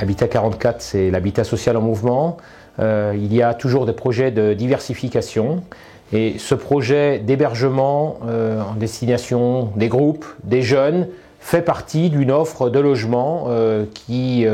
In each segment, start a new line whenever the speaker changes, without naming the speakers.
Habitat 44, c'est l'habitat social en mouvement. Il y a toujours des projets de diversification. Et ce projet d'hébergement en destination des groupes, des jeunes, fait partie d'une offre de logement qui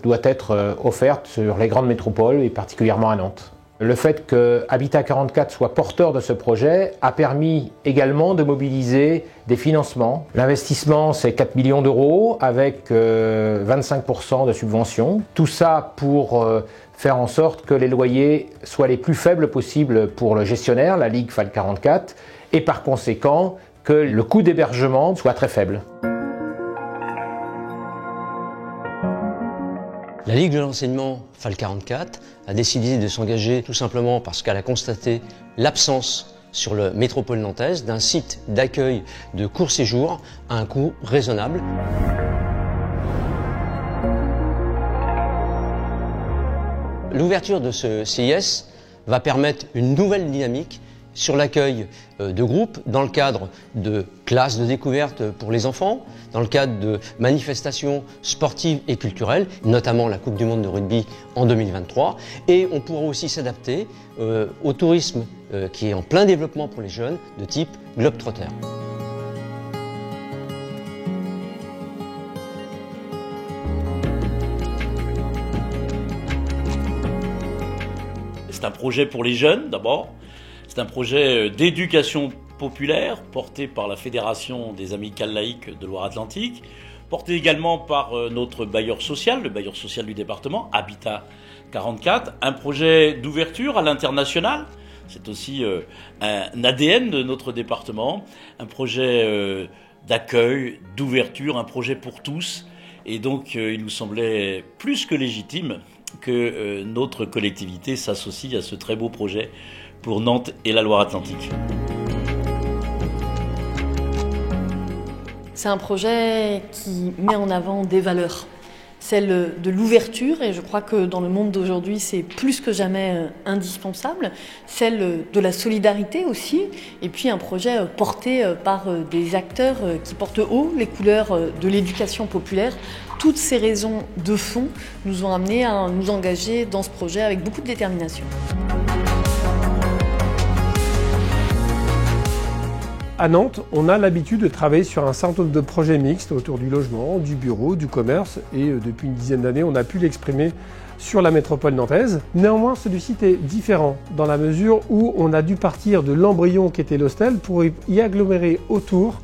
doit être offerte sur les grandes métropoles et particulièrement à Nantes. Le fait que Habitat 44 soit porteur de ce projet a permis également de mobiliser des financements. L'investissement, c'est 4 millions d'euros avec 25% de subvention. Tout ça pour faire en sorte que les loyers soient les plus faibles possibles pour le gestionnaire, la Ligue FAL 44, et par conséquent que le coût d'hébergement soit très faible.
La Ligue de l'enseignement FAL 44 a décidé de s'engager tout simplement parce qu'elle a constaté l'absence sur le métropole nantaise d'un site d'accueil de court séjour à un coût raisonnable. L'ouverture de ce CIS va permettre une nouvelle dynamique sur l'accueil de groupes dans le cadre de classes de découverte pour les enfants, dans le cadre de manifestations sportives et culturelles, notamment la Coupe du Monde de rugby en 2023. Et on pourra aussi s'adapter au tourisme qui est en plein développement pour les jeunes, de type Globetrotter.
C'est un projet pour les jeunes d'abord. C'est un projet d'éducation populaire porté par la Fédération des Amicales Laïques de Loire-Atlantique, porté également par notre bailleur social, le bailleur social du département, Habitat 44, un projet d'ouverture à l'international. C'est aussi un ADN de notre département, un projet d'accueil, d'ouverture, un projet pour tous. Et donc il nous semblait plus que légitime que notre collectivité s'associe à ce très beau projet pour Nantes et la Loire-Atlantique.
C'est un projet qui met en avant des valeurs, celle de l'ouverture, et je crois que dans le monde d'aujourd'hui c'est plus que jamais indispensable, celle de la solidarité aussi, et puis un projet porté par des acteurs qui portent haut les couleurs de l'éducation populaire. Toutes ces raisons de fond nous ont amenés à nous engager dans ce projet avec beaucoup de détermination.
À Nantes, on a l'habitude de travailler sur un certain nombre de projets mixtes autour du logement, du bureau, du commerce, et depuis une dizaine d'années, on a pu l'exprimer sur la métropole nantaise. Néanmoins, celui-ci est différent dans la mesure où on a dû partir de l'embryon qui était l'hostel pour y agglomérer autour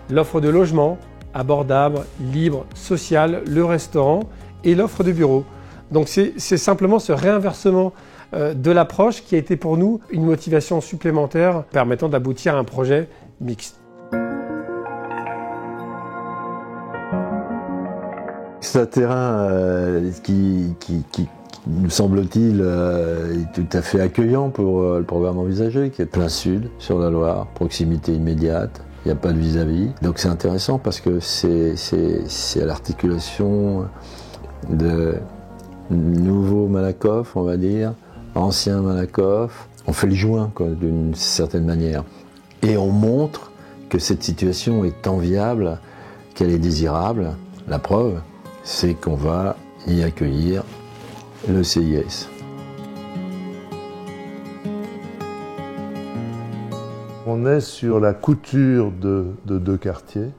l'offre de logement abordable, libre, social, le restaurant et l'offre de bureau. Donc c'est simplement ce réinversement de l'approche qui a été pour nous une motivation supplémentaire permettant d'aboutir à un projet mixte.
C'est un terrain qui nous semble-t-il, est tout à fait accueillant pour le programme envisagé, qui est plein sud, sur la Loire, proximité immédiate, il n'y a pas de vis-à-vis. Donc c'est intéressant parce que c'est à l'articulation de nouveau Malakoff, on va dire, ancien Malakoff. On fait le joint d'une certaine manière. Et on montre que cette situation est enviable, qu'elle est désirable. La preuve, c'est qu'on va y accueillir le CIS.
On est sur la couture de deux quartiers,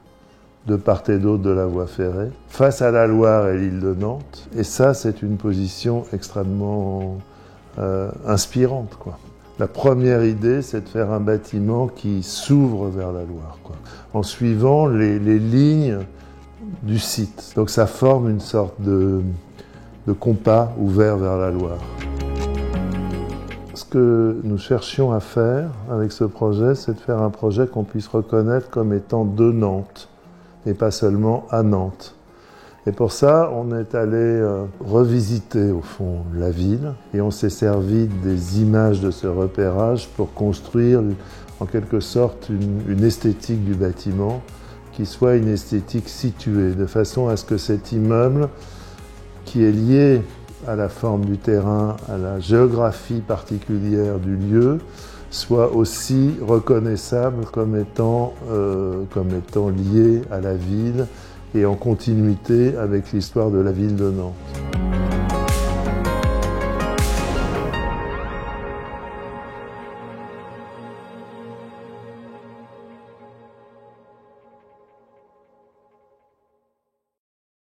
de part et d'autre de la voie ferrée, face à la Loire et l'île de Nantes. Et ça, c'est une position extrêmement inspirante, quoi. La première idée, c'est de faire un bâtiment qui s'ouvre vers la Loire, quoi, en suivant les lignes du site. Donc ça forme une sorte de compas ouvert vers la Loire. Ce que nous cherchions à faire avec ce projet, c'est de faire un projet qu'on puisse reconnaître comme étant de Nantes, et pas seulement à Nantes. Et pour ça, on est allé revisiter au fond la ville et on s'est servi des images de ce repérage pour construire en quelque sorte une esthétique du bâtiment qui soit une esthétique située, de façon à ce que cet immeuble, qui est lié à la forme du terrain, à la géographie particulière du lieu, soit aussi reconnaissable comme étant lié à la ville et en continuité avec l'histoire de la ville de Nantes.